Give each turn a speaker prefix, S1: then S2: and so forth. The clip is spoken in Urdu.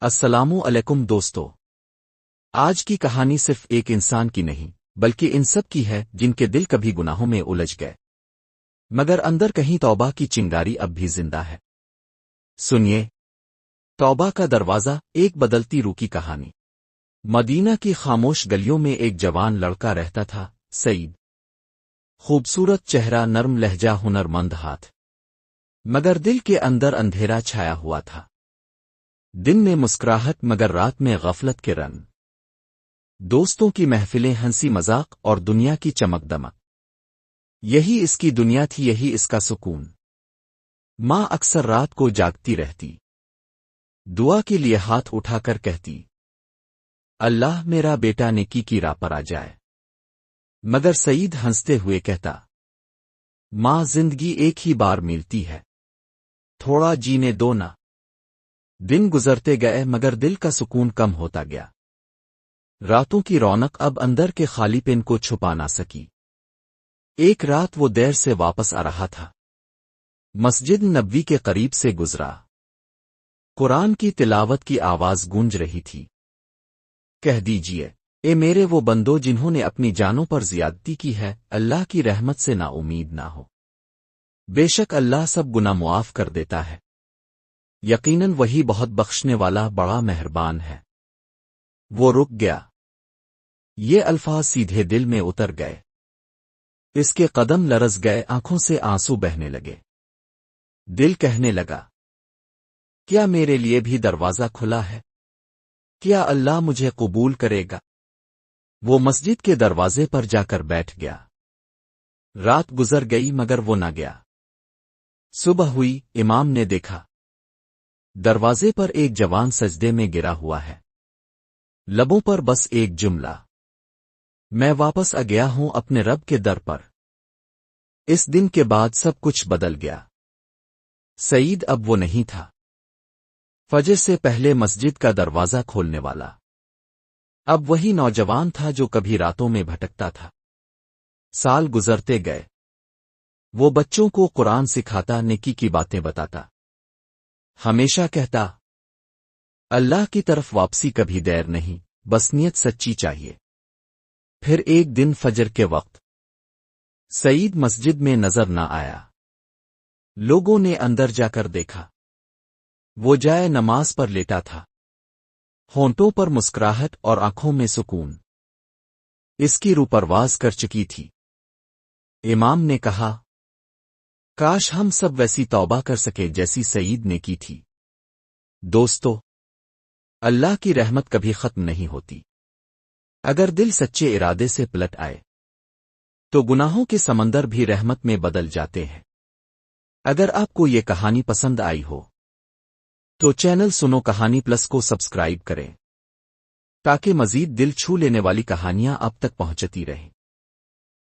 S1: السلام علیکم دوستو۔ آج کی کہانی صرف ایک انسان کی نہیں بلکہ ان سب کی ہے جن کے دل کبھی گناہوں میں الجھ گئے، مگر اندر کہیں توبہ کی چنگاری اب بھی زندہ ہے۔ سنیے توبہ کا دروازہ، ایک بدلتی روح کی کہانی۔ مدینہ کی خاموش گلیوں میں ایک جوان لڑکا رہتا تھا، سعید۔ خوبصورت چہرہ، نرم لہجہ، ہنر مند ہاتھ، مگر دل کے اندر اندھیرا چھایا ہوا تھا۔ دن میں مسکراہٹ مگر رات میں غفلت کے رنگ، دوستوں کی محفلیں، ہنسی مذاق اور دنیا کی چمک دمک، یہی اس کی دنیا تھی، یہی اس کا سکون۔ ماں اکثر رات کو جاگتی رہتی، دعا کے لیے ہاتھ اٹھا کر کہتی، اللہ میرا بیٹا نیکی کی راہ پر آ جائے، مگر سعید ہنستے ہوئے کہتا، ماں زندگی ایک ہی بار ملتی ہے، تھوڑا جینے دو نا۔ دن گزرتے گئے مگر دل کا سکون کم ہوتا گیا، راتوں کی رونق اب اندر کے خالی پن کو چھپا نہ سکی۔ ایک رات وہ دیر سے واپس آ رہا تھا، مسجد نبوی کے قریب سے گزرا، قرآن کی تلاوت کی آواز گونج رہی تھی۔ کہہ دیجئے، اے میرے وہ بندو جنہوں نے اپنی جانوں پر زیادتی کی ہے، اللہ کی رحمت سے نا امید نہ ہو، بے شک اللہ سب گناہ معاف کر دیتا ہے، یقیناً وہی بہت بخشنے والا، بڑا مہربان ہے۔ وہ رک گیا، یہ الفاظ سیدھے دل میں اتر گئے، اس کے قدم لرز گئے، آنکھوں سے آنسو بہنے لگے۔ دل کہنے لگا، کیا میرے لیے بھی دروازہ کھلا ہے؟ کیا اللہ مجھے قبول کرے گا؟ وہ مسجد کے دروازے پر جا کر بیٹھ گیا۔ رات گزر گئی مگر وہ نہ گیا۔ صبح ہوئی، امام نے دیکھا دروازے پر ایک جوان سجدے میں گرا ہوا ہے، لبوں پر بس ایک جملہ، میں واپس آ گیا ہوں اپنے رب کے در پر۔ اس دن کے بعد سب کچھ بدل گیا۔ سعید اب وہ نہیں تھا، فجر سے پہلے مسجد کا دروازہ کھولنے والا، اب وہی نوجوان تھا جو کبھی راتوں میں بھٹکتا تھا۔ سال گزرتے گئے، وہ بچوں کو قرآن سکھاتا، نیکی کی باتیں بتاتا، ہمیشہ کہتا، اللہ کی طرف واپسی کبھی دیر نہیں، بس نیت سچی چاہیے۔ پھر ایک دن فجر کے وقت سعید مسجد میں نظر نہ آیا۔ لوگوں نے اندر جا کر دیکھا، وہ جائے نماز پر لیٹا تھا، ہونٹوں پر مسکراہٹ اور آنکھوں میں سکون، اس کی روح پرواز کر چکی تھی۔ امام نے کہا، کاش ہم سب ویسی توبہ کر سکے جیسی سعید نے کی تھی۔ دوستو، اللہ کی رحمت کبھی ختم نہیں ہوتی، اگر دل سچے ارادے سے پلٹ آئے تو گناہوں کے سمندر بھی رحمت میں بدل جاتے ہیں۔ اگر آپ کو یہ کہانی پسند آئی ہو تو چینل سنو کہانی پلس کو سبسکرائب کریں تاکہ مزید دل چھو لینے والی کہانیاں آپ تک پہنچتی رہیں۔